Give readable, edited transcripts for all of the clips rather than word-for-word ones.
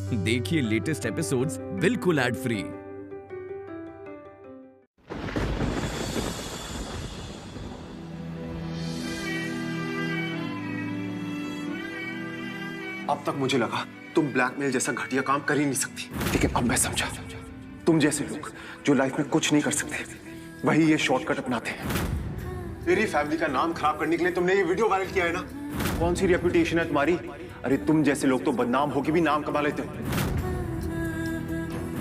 देखिए latest episodes बिल्कुल ad free. अब तक मुझे लगा तुम ब्लैकमेल जैसा घटिया काम कर ही नहीं सकती, लेकिन अब मैं समझा तुम जैसे लोग जो लाइफ में कुछ नहीं कर सकते वही ये शॉर्टकट अपनाते हैं। मेरी फैमिली का नाम खराब करने के लिए तुमने ये वीडियो वायरल किया है ना। कौन सी रेपुटेशन है तुम्हारी? अरे तुम जैसे लोग तो बदनाम होके भी नाम कमा लेते हो।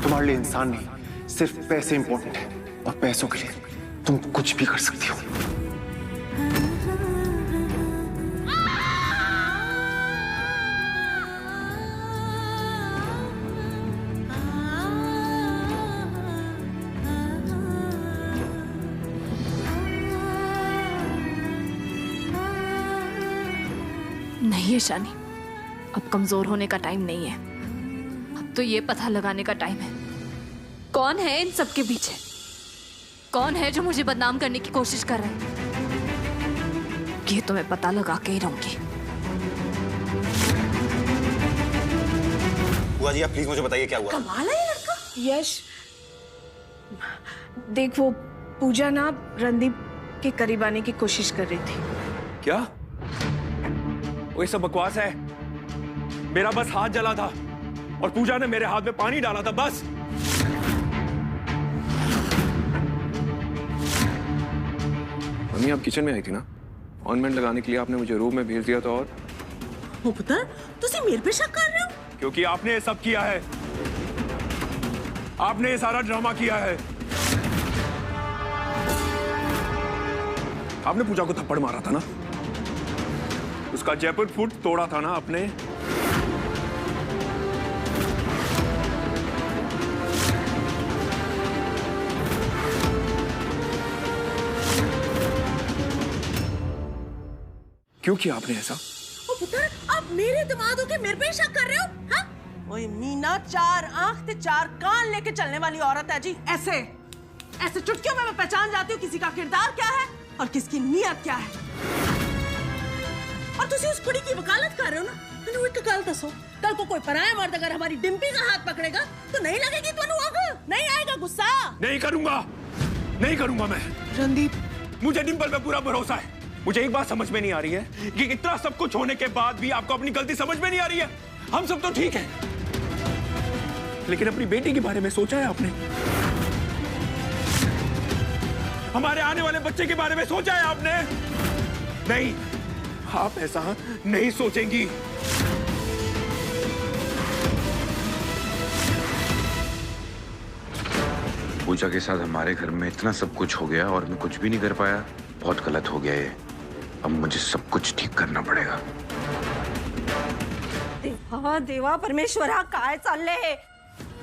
तुम्हारे लिए इंसान नहीं सिर्फ पैसे इंपॉर्टेंट है, और पैसों के लिए तुम कुछ भी कर सकती हो। नहीं है शानी, अब कमजोर होने का टाइम नहीं है। अब तो ये पता लगाने का टाइम है कौन है इन सब के पीछे, कौन है जो मुझे बदनाम करने की कोशिश कर रहा है। ये तो मैं पता लगा के ही रहूंगी। बुआ जी आप प्लीज मुझे बताइए क्या हुआ? कमाल है ये लड़का। यश देख, वो पूजा ना रणदीप के करीब आने की कोशिश कर रही थी। क्या? वो ये सब बकवास है। मेरा बस हाथ जला था और पूजा ने मेरे हाथ में पानी डाला था, बस। मम्मी आप किचन में आई थी ना, ऑइंटमेंट लगाने के लिए आपने मुझे रूम में भेज दिया था। और वो पुत्र तुसी मेरे पे शक कर रहे हो? क्योंकि आपने ये सब किया है, आपने ये सारा ड्रामा किया है। आपने पूजा को थप्पड़ मारा था ना, उसका जयपुर फूट तोड़ा था ना आपने। क्यों किया आपने ऐसा? ओ पुत्र, आप मेरे दिमाग के मेरे पे शक कर रहे हो? हाँ? ओए मीना, 4 आंख ते 4 कान लेके चलने वाली औरत है जी। ऐसे ऐसे चुटकियों में मैं पहचान जाती हूँ किसी का किरदार क्या है और किसकी नीयत क्या है। और तुसी उस कुड़ी की वकालत कर रहे हो ना। मैंने वो कल दसो, कल को कोई पराया मर्द अगर हमारी डिम्पी का हाथ पकड़ेगा तो नहीं लगेगी तुहानू आग? नहीं आएगा गुस्सा? नहीं करूंगा, नहीं करूंगा मैं। रणदीप, मुझे डिंपल पे पूरा भरोसा है। मुझे एक बात समझ में नहीं आ रही है कि इतना सब कुछ होने के बाद भी आपको अपनी गलती समझ में नहीं आ रही है। हम सब तो ठीक है, लेकिन अपनी बेटी के बारे में सोचा है आपने? हमारे आने वाले बच्चे के बारे में सोचा है आपने? नहीं, आप ऐसा नहीं सोचेंगी। पूजा के साथ हमारे घर में इतना सब कुछ हो गया और मैं कुछ भी नहीं कर पाया। बहुत गलत हो गया ये। अब मुझे सब कुछ ठीक करना पड़ेगा। देवा देवा परमेश्वरा, काय चालले है?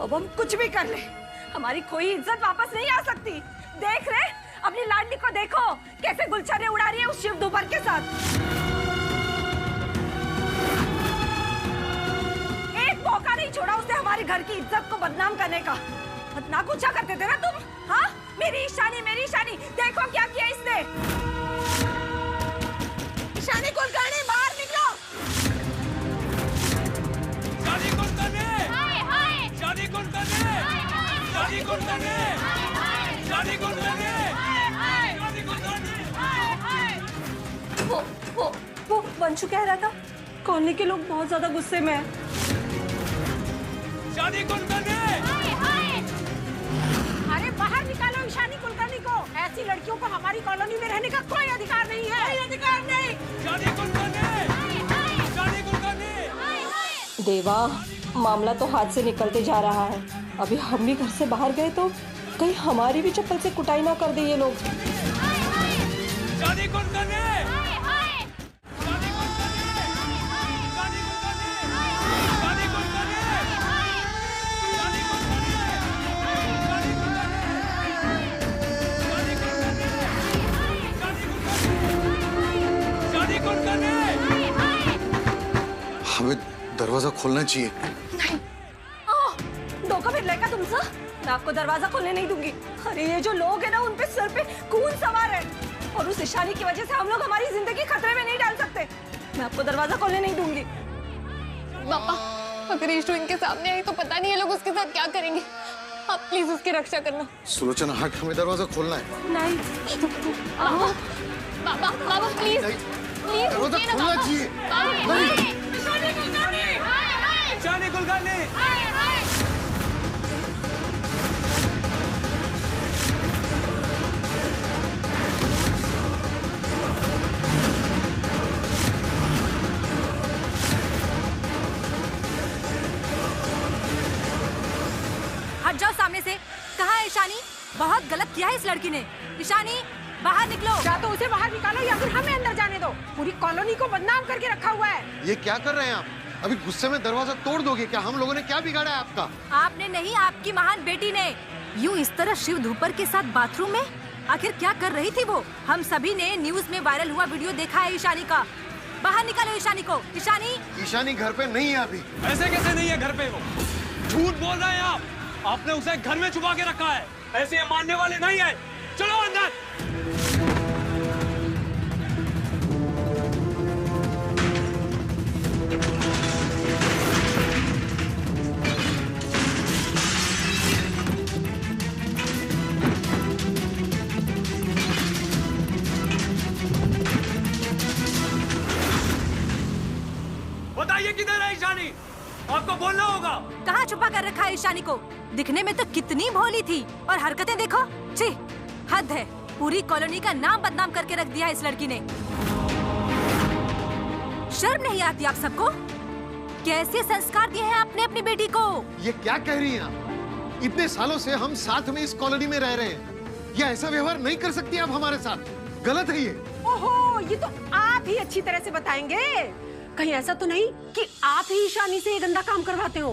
अब हम कुछ भी कर ले, हमारी कोई इज्जत वापस नहीं आ सकती। देख रहे अपनी लाडली को, देखो कैसे गुलछर्रे उड़ा रही है उस शिव दोपहर के साथ। एक मौका नहीं छोड़ा उसने हमारे घर की इज्जत को बदनाम करने का। इतना गुस्सा करते थे ना तुम? हाँ, मेरी ईशानी, मेरी ईशानी, देखो क्या किया इसने। ईशानी कुलकर्णी, बाहर निकलो। शादी कुलकर्णी, शादी कुलकर्णी, शादी कुलकर्णी, शादी कुलकर्णी, शादी कुलकर्णी। वो वंशु कह रहा था कॉलोनी के लोग बहुत ज्यादा गुस्से में हैं। शादी कुलकर्णी, अरे बाहर निकालो ईशानी कुलकर्णी को। ऐसी लड़कियों को हमारी कॉलोनी में रहने का कोई अधिकार नहीं है। कोई अधिकार नहीं। शादी कुलकर्णी, शादी कुलकर्णी। देवा, मामला तो हाथ से निकलते जा रहा है। अभी हम भी घर से बाहर गए तो कहीं हमारी भी चप्पल से कुटाई ना कर दे ये लोग। शादी कुलकर्णी, हमें दरवाजा खोलना चाहिए। नहीं, धोखा फिर लेगा तुमसे। मैं आपको दरवाजा खोलने नहीं दूंगी। अरे ये जो लोग हैं ना, उन पे सर पे खून सवार है और उस ईशानी की वजह से हम लोग हमारी जिंदगी खतरे में नहीं डाल सकते। मैं आपको दरवाजा खोलने नहीं दूंगी। पापा अगर ईशु इनके सामने आई तो पता नहीं ये लोग उसके साथ क्या करेंगे। आप प्लीज उसकी रक्षा करना। सुलोचना हट, हमें दरवाजा खोलना है। नहीं बाबा, बाबा प्लीज प्लीज दरवाजा खोलना चाहिए। ईशानी कुलकर्णी, हट जाओ सामने से। कहाँ है ईशानी? बहुत गलत किया है इस लड़की ने। ईशानी बाहर निकलो। या तो उसे बाहर निकालो या फिर हमें अंदर जाने दो। पूरी कॉलोनी को बदनाम करके रखा हुआ है। ये क्या कर रहे हैं आप? अभी गुस्से में दरवाजा तोड़ दोगे क्या? हम लोगों ने क्या बिगाड़ा है आपका? आपने नहीं, आपकी महान बेटी ने। यूँ इस तरह शिव धूपर के साथ बाथरूम में आखिर क्या कर रही थी वो? हम सभी ने न्यूज में वायरल हुआ वीडियो देखा है ईशानी का। बाहर निकालो ईशानी को। ईशानी, ईशानी घर पे नहीं है अभी। ऐसे कैसे नहीं है घर पे? वो झूठ बोल रहे हैं आप। आपने उसे घर में छुपा के रखा है। ऐसे ये मानने वाले नहीं है। चलो अंदर। बताइए किधर है ईशानी? आपको बोलना होगा। कहाँ छुपा कर रखा है ईशानी को? दिखने में तो कितनी भोली थी और हरकतें देखो। छी, हद है। पूरी कॉलोनी का नाम बदनाम करके रख दिया इस लड़की ने। शर्म नहीं आती आप सबको? कैसे संस्कार दिए हैं आपने अपनी बेटी को? ये क्या कह रही हैं आप? इतने सालों से हम साथ में इस कॉलोनी में रह रहे हैं। ये ऐसा व्यवहार नहीं कर सकती आप हमारे साथ। गलत है ये। ओहो, ये तो आप ही अच्छी तरह से बताएंगे। कहीं ऐसा तो नहीं कि आप ही ईशानी से ये गंदा काम करवाते हो?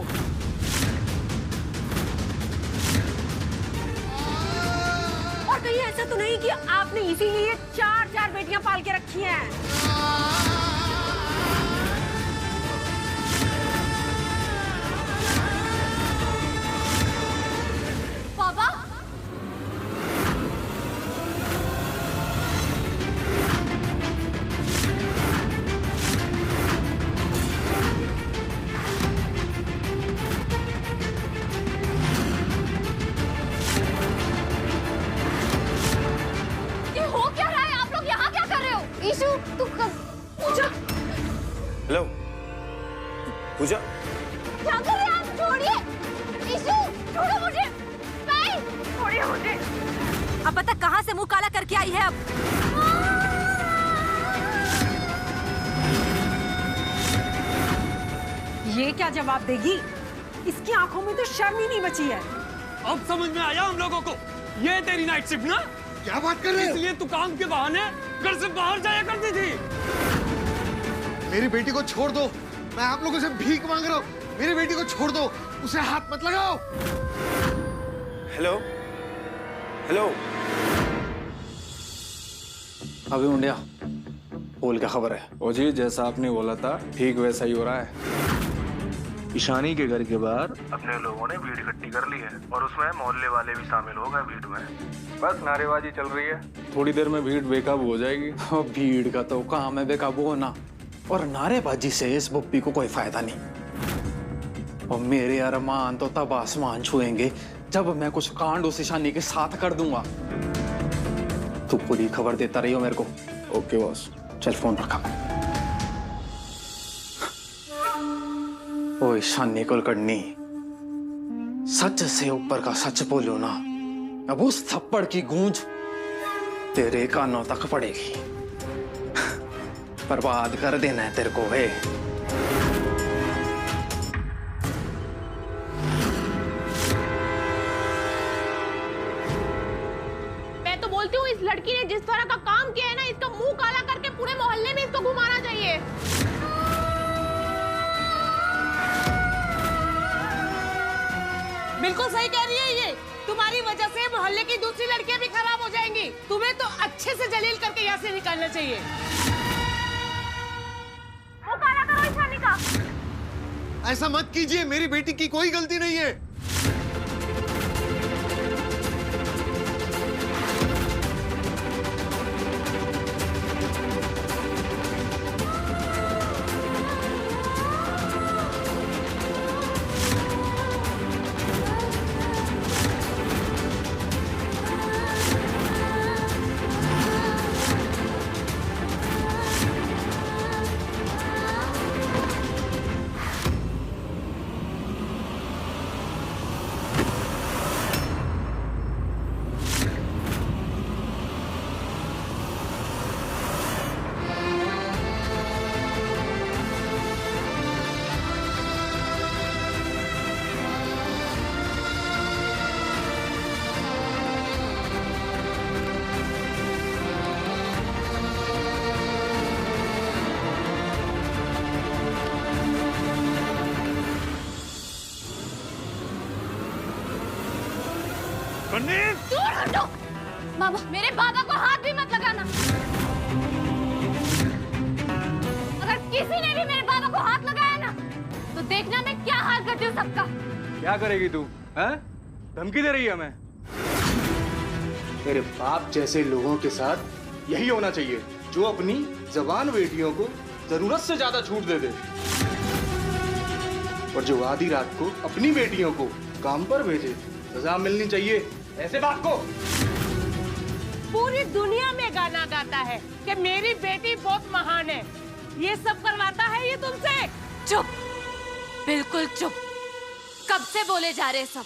और कहीं ऐसा तो नहीं कि आपने इसीलिए 4 बेटियां पाल के रखी हैं? पापा ईशु, तू पूजा। हेलो पूजा, क्या कर रहे हैं आप? छोड़िए ईशु, छोड़ो मुझे। नहीं, छोड़िए मुझे। अब पता कहाँ से मुंह काला करके आई है अब? ये क्या जवाब देगी? इसकी आंखों में तो शर्म ही नहीं बची है। अब समझ में आया हम लोगों को। ये तेरी नाइट शिफ्ट ना? क्या बात कर रहे हो? इसलिए तू काम के बहाने घर से बाहर जाया करती थी। मेरी बेटी को छोड़ दो। मैं आप लोगों से भीख मांग रहा हूँ। मेरी बेटी को छोड़ दो। उसे हाथ मत लगाओ। Hello hello. अभी मुंडिया बोल, क्या खबर है? ओ जी, जैसा आपने बोला था ठीक वैसा ही हो रहा है। ईशानी के घर के बाहर अपने लोगों ने भीड़ इकट्ठी कर ली है और उसमें मोहल्ले वाले भी शामिल हो गए भीड़ में। बस नारेबाजी चल रही है। थोड़ी देर में भीड़ बेकाबू हो जाएगी। और भीड़ का तो काम है बेकाबू होना, और नारेबाजी से इस बुप्पी को कोई फायदा नहीं। और मेरे अरमान तो तब आसमान छुएंगे जब मैं कुछ कांड उस ईशानी के साथ कर दूंगा। तू पूरी खबर देता रही हो मेरे को। Okay boss. चल फोन रखा। ओ ईशानी कुलकर्णी, सच से ऊपर का सच बोलो ना, अब उस थप्पड़ की गूंज तेरे कानों तक पड़ेगी। बर्बाद कर देना है तेरे को। है मैं तो बोलती हूँ, इस लड़की ने जिस तरह का काम किया है ना, इसका मुंह काला करके पूरे मोहल्ले में इसको घुमाना चाहिए। बिल्कुल सही कह रही है ये। तुम्हारी वजह से मोहल्ले की दूसरी लड़कियां भी खराब हो जाएंगी। तुम्हें तो अच्छे से जलील करके यहाँ से निकालना चाहिए। मुंह काला करो ईशानी का। ऐसा मत कीजिए, मेरी बेटी की कोई गलती नहीं है। दूर हटो। बाबा, मेरे बाबा को हाथ भी मत लगाना। अगर किसी ने भी मेरे बाबा को हाथ लगाया ना, तो देखना मैं क्या हाल करती हूँ सबका। क्या करेगी तू? हैं? धमकी दे रही है हमें? तेरे बाप जैसे लोगों के साथ यही होना चाहिए, जो अपनी जवान बेटियों को जरूरत से ज्यादा छूट दे दे, और जो आधी रात को अपनी बेटियों को काम पर भेजे। सजा मिलनी चाहिए ऐसे बाप को। पूरी दुनिया में गाना गाता है कि मेरी बेटी बहुत महान है। ये सब करवाता है ये तुमसे? चुप, बिल्कुल चुप। कब से बोले जा रहे सब,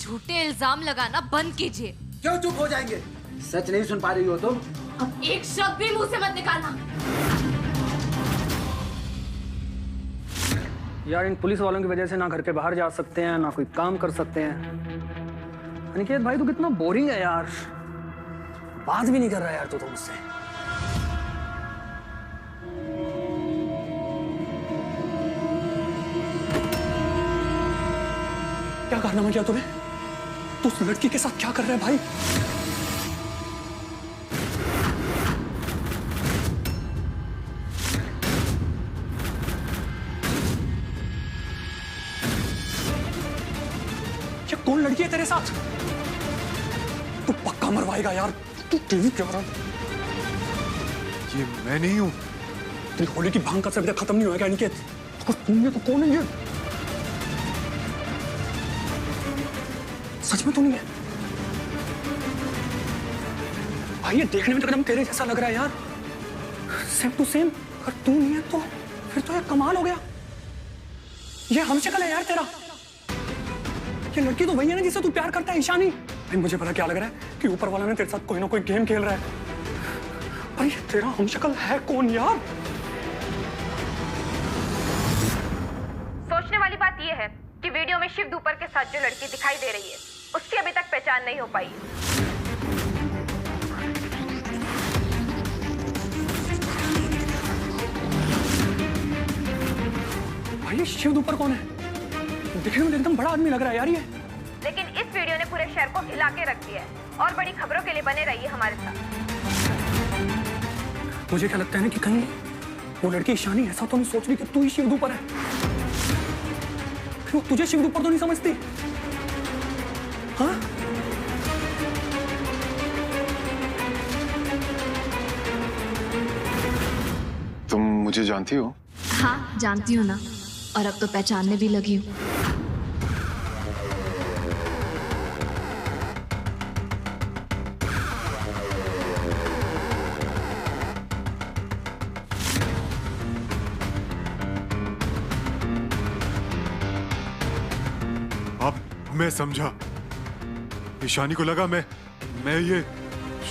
झूठे इल्जाम लगाना बंद कीजिए। क्यों चुप हो जाएंगे? सच नहीं सुन पा रही हो तुम? अब एक शब्द भी मुंह से मत निकालना। यार, इन पुलिस वालों की वजह से ना घर के बाहर जा सकते हैं, ना कोई काम कर सकते हैं। अनिकेत भाई, तू कितना बोरिंग है यार, बात भी नहीं कर रहा यार तू तो मुझसे। क्या कारनामा किया तूने? तू उस लड़की के साथ क्या कर रहा है भाई? ये कौन लड़की है तेरे साथ? तू पक्का मरवाएगा यार। तू टीवी क्या रहा? ये मैं नहीं हूं। तेरी होली की भांग का सब खत्म नहीं होगा अनिकेत। अगर तू नहीं है तो कौन है ये? सच में तू नहीं है भाई? ये देखने में तो एकदम तेरे जैसा लग रहा है यार, सेम टू सेम। अगर तू नहीं है तो फिर तो ये कमाल हो गया। ये हम शक्ल है यार तेरा। ये लड़की तो वही है ना जिससे तू प्यार करता है, ईशानी। भाई मुझे पता क्या लग रहा है कि ऊपर वाला ने तेरे साथ कोई ना कोई गेम खेल रहा है। पर ये तेरा हम शक्ल है कौन यार? सोचने वाली बात यह है कि वीडियो में शिव धूपर के साथ जो लड़की दिखाई दे रही है, उसकी अभी तक पहचान नहीं हो पाई। भाई ये शिव धूपर कौन है? दिखने में एकदम बड़ा आदमी लग रहा है यार ये। लेकिन इस वीडियो ने पूरे शहर को हिला के रख दिया है। और बड़ी खबरों के लिए बने रहिए हमारे साथ। मुझे क्या लगता है ना कि कहीं वो लड़की ईशानी ऐसा तो नहीं सोच रही कि तू ही शिव धूपर है? वो तुझे शिव धूपर तो नहीं समझती? हाँ? तुम मुझे जानती हो? हाँ, जानती हूँ ना, और अब तो पहचानने भी लगी हूँ। अब मैं समझा। ईशानी को लगा मैं ये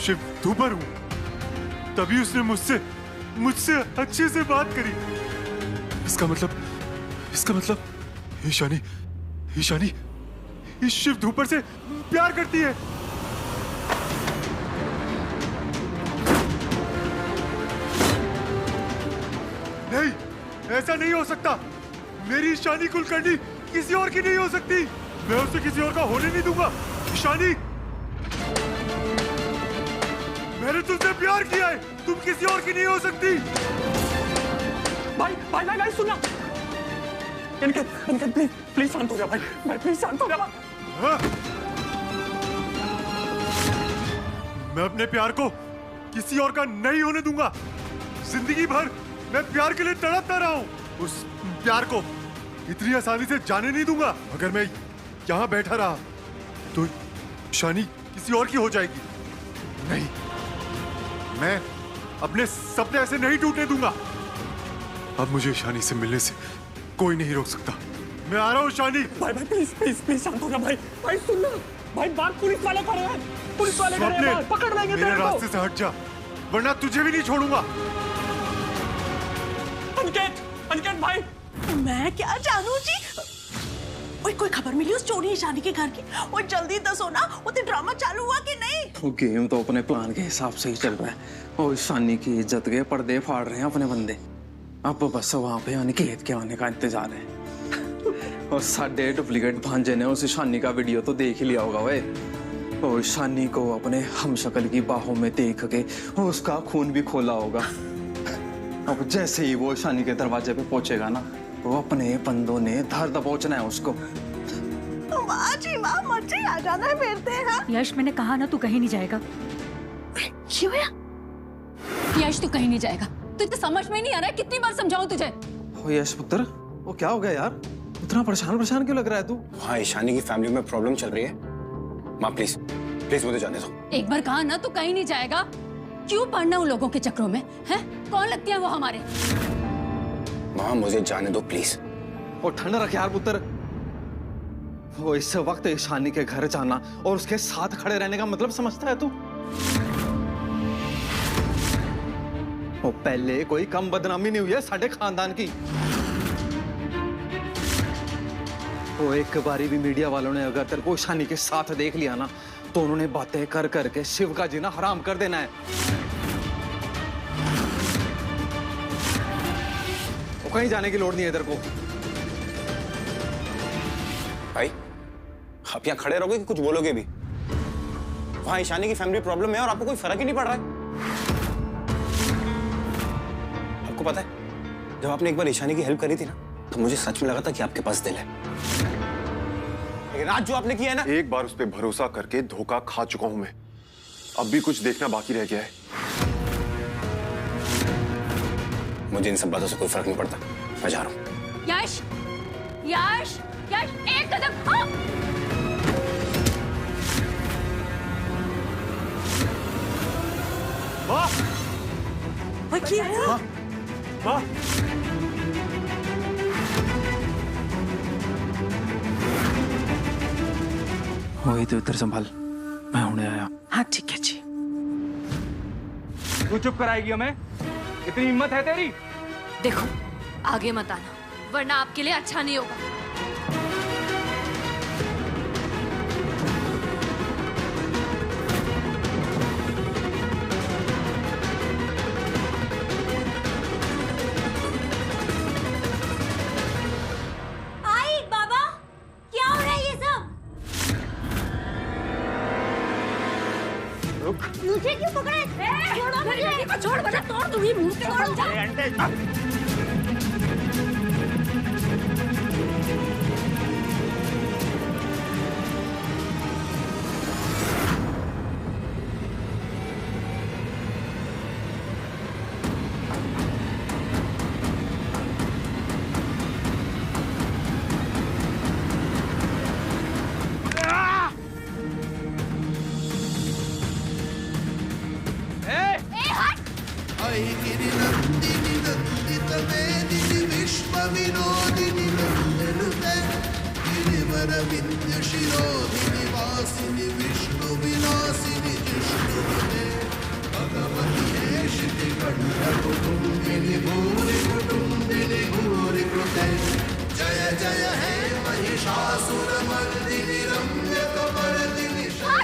शिव धूपर हूं, तभी उसने मुझसे अच्छे से बात करी। इसका मतलब ईशानी इस शिव धूपर से प्यार करती है। नहीं, ऐसा नहीं हो सकता। मेरी ईशानी कुलकर्णी किसी और की नहीं हो सकती। मैं उसे किसी और का होने नहीं दूंगा। ईशानी, मैंने तुमसे प्यार किया है, तुम किसी और की नहीं हो सकती। भाई सुनना। इनके प्लीज शांत हो जा भाई प्लीज शांत हो जा। हाँ? मैं अपने प्यार को किसी और का नहीं होने दूंगा। जिंदगी भर मैं प्यार के लिए तड़पता रहा हूं। उस प्यार को इतनी आसानी से जाने नहीं दूंगा। अगर मैं यहाँ बैठा रहा तो ईशानी किसी और की हो जाएगी। नहीं, मैं अपने सपने ऐसे नहीं टूटने दूंगा। अब मुझे ईशानी से मिलने से कोई नहीं रोक सकता। मैं आ रहा हूँ ईशानी। भाई प्लीज शांत हो जा भाई सुनना। भाई बात पुलिस वाले कर रहे हैं, पुलिस वाले कर रहे हैं, पकड़ लेंगे तेरे को। मेरे रास्ते से हट जा, वरना तुझे भी नहीं छोड़ूंगा। अनिकेत भाई। मैं क्या जानू जी? ओए, कोई खबर मिली उस चोरी ईशानी के घर की? ओए जल्दी दसो ना, उते ड्रामा चालू हुआ कि नहीं? वो गेम तो अपने प्लान के हिसाब से ही चल रहा है। और ईशानी की इज्जत के पर्दे फाड़ रहे हैं अपने बंदे। अब बस वहां पे अनिकेत के आने का इंतजार है। और साढ़े डुप्लीकेट भांजे ने उस ईशानी का वीडियो तो देख ही लिया होगा। वे और ईशानी को अपने हमशक्ल की बाहों में देख के उसका खून भी खोला होगा। अब जैसे ही वो ईशानी के दरवाजे पे पहुंचेगा ना, वो अपने बंदों ने धर दबोचना है उसको। माँ जी माँ, मर्जी आ जाना है मेरते हैं। यश, मैंने कहा ना तू कहीं नहीं जाएगा। क्यों है? यश तू कहीं नहीं जाएगा। तुझे समझ में नहीं आ रहा है, कितनी बार समझाऊं तुझे? ओ यश पुत्र, वो क्या हो गया यार? इतना परेशान क्यों लग रहा है तू? हाँ, ईशानी की फैमिली में प्रॉब्लम चल रही है। माँ प्लीज मुझे जाने दो। एक बार कहा ना तू कहीं नहीं जाएगा। क्यों पढ़ना उन लोगों के चक्रों में? हैं? कौन लगती है वो हमारे? माँ मुझे जाने दो प्लीज। और ठंडा रख यार पुत्र। वो इस वक्त ईशानी के घर जाना और उसके साथ खड़े रहने का मतलब समझता है तू? वो पहले कोई कम बदनामी नहीं हुई है साढ़े खानदान की। वो एक बारी भी मीडिया वालों ने अगर तेरे को ईशानी के साथ देख लिया ना, तो उन्होंने बातें कर करके शिव का जीना हराम कर देना है। वो कहीं जाने की लोड़ नहीं है तेरे को। भाई आप यहाँ खड़े रहोगे कि कुछ बोलोगे भी? वहां ईशानी की फैमिली प्रॉब्लम है और आपको कोई फर्क ही नहीं पड़ रहा है। आपको पता है, जब आपने एक बार ईशानी की हेल्प करी थी ना, तो मुझे सच में लगा था कि आपके पास दिल है। लेकिन आज जो आपने किया है ना, एक बार उस पर भरोसा करके धोखा खा चुका हूं मैं। अब भी कुछ देखना बाकी रह गया है। मुझे इन सब बातों से कोई फर्क नहीं पड़ता। मैं जा रहा हूं। यश, यश, यश, एक कदम। हाँ। क्या है? माँ, वही तो इधर संभाल, मैं होने आया। हाँ ठीक है जी। तू चुप कराएगी हमें? इतनी हिम्मत है तेरी? देखो, आगे मत आना, वरना आपके लिए अच्छा नहीं होगा। मुझे क्यों पकड़े? छोड़ो मुझे। छोड़ बना, तोड़ दूंगी मुंह के। तोड़ जा।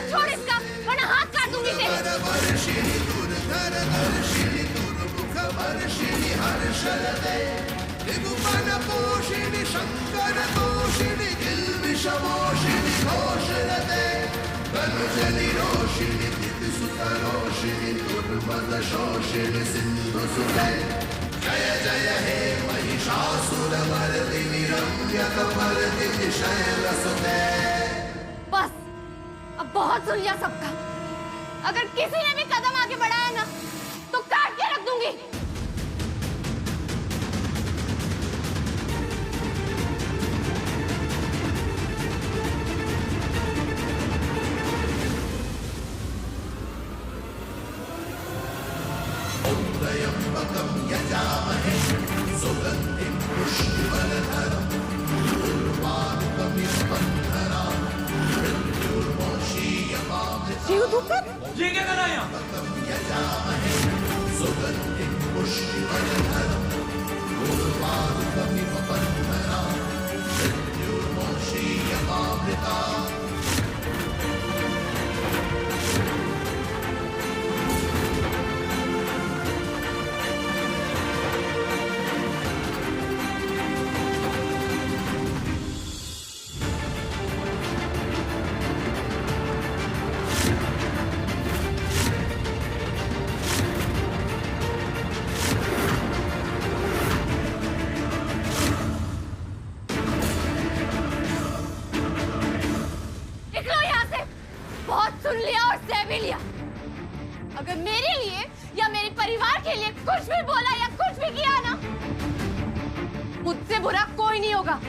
छोड़ इसका, वरना हाथ काट दूंगी बस, अब बहुत सुन लिया सबका। अगर किसी ने भी कदम आगे बढ़ाया ना, तो काट के रख दूंगी। ये क्या कर रहा है यहाँ? सुन लिया और सह भी लिया। अगर मेरे लिए या मेरे परिवार के लिए कुछ भी बोला या कुछ भी किया ना, मुझसे बुरा कोई नहीं होगा।